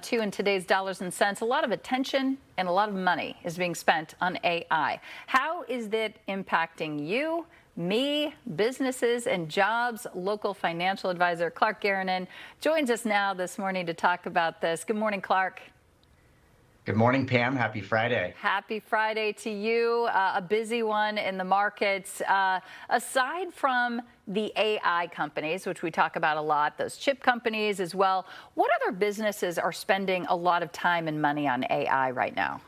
Two in today's dollars and cents, a lot of attention and a lot of money is being spent on AI. How is that impacting you, me, businesses, and jobs? Local financial advisor Clark Geranen joins us now this morning to talk about this. Good morning, Clark. Good morning, Pam. Happy Friday. Happy Friday to you. A busy one in the markets. Aside from the AI companies, which we talk about a lot, those chip companies as well, what other businesses are spending a lot of time and money on AI right now?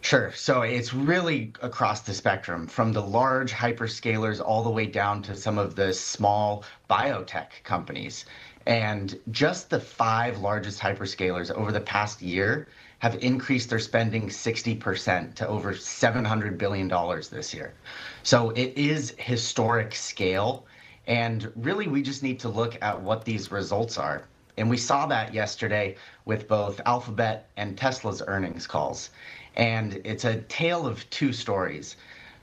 Sure. So it's really across the spectrum, from the large hyperscalers all the way down to some of the small biotech companies. And just the five largest hyperscalers over the past year have increased their spending 60% to over $700 billion this year. So it is historic scale. And really, we just need to look at what these results are. And we saw that yesterday with both Alphabet and Tesla's earnings calls. And it's a tale of two stories.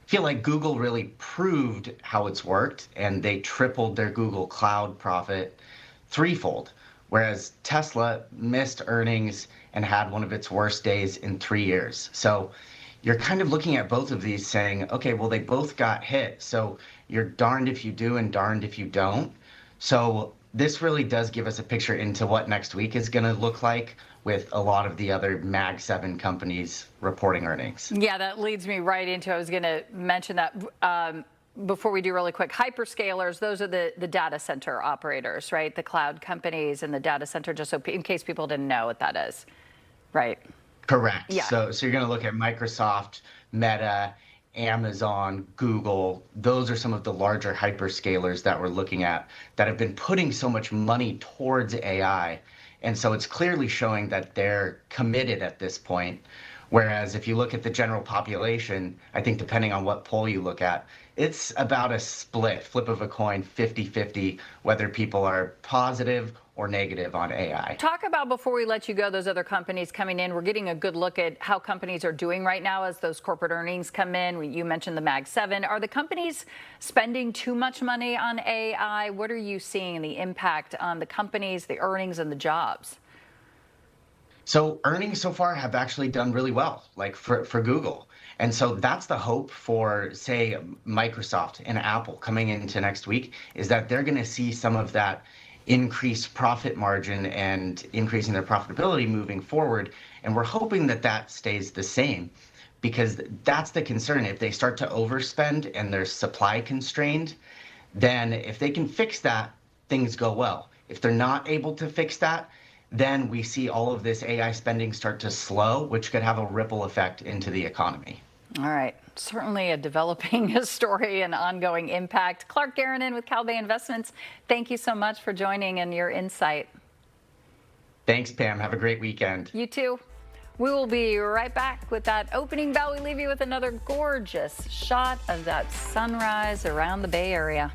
I feel like Google really proved how it's worked, and they tripled their Google Cloud profit threefold, whereas Tesla missed earnings and had one of its worst days in 3 years. So you're kind of looking at both of these saying, okay, well, they both got hit. So you're darned if you do and darned if you don't. So this really does give us a picture into what next week is going to look like with a lot of the other Mag 7 companies reporting earnings. Yeah, that leads me right into, I was going to mention that before we do really quick. Hyperscalers, those are the data center operators, right? The cloud companies and the data center, just so in case people didn't know what that is, right? Correct. Yeah. So you're going to look at Microsoft, Meta, Amazon, Google. Those are some of the larger hyperscalers that we're looking at that have been putting so much money towards AI. And so it's clearly showing that they're committed at this point. Whereas if you look at the general population, I think depending on what poll you look at, it's about a flip of a coin, 50-50, whether people are positive or negative on AI. Talk about, before we let you go, those other companies coming in. We're getting a good look at how companies are doing right now as those corporate earnings come in. You mentioned the Mag 7. Are the companies spending too much money on AI? What are you seeing in the impact on the companies, the earnings, and the jobs? So earnings so far have actually done really well, like for Google. And so that's the hope for, say, Microsoft and Apple coming into next week, is that they're going to see some of that increased profit margin and increasing their profitability moving forward. And we're hoping that that stays the same, because that's the concern. If they start to overspend and they're supply constrained, then if they can fix that, things go well. If they're not able to fix that, then we see all of this AI spending start to slow, which could have a ripple effect into the economy. All right. Certainly a developing story and ongoing impact. Clark Geranen with Cal Bay Investments, thank you so much for joining and your insight. Thanks, Pam. Have a great weekend. You too. We will be right back with that opening bell. We leave you with another gorgeous shot of that sunrise around the Bay Area.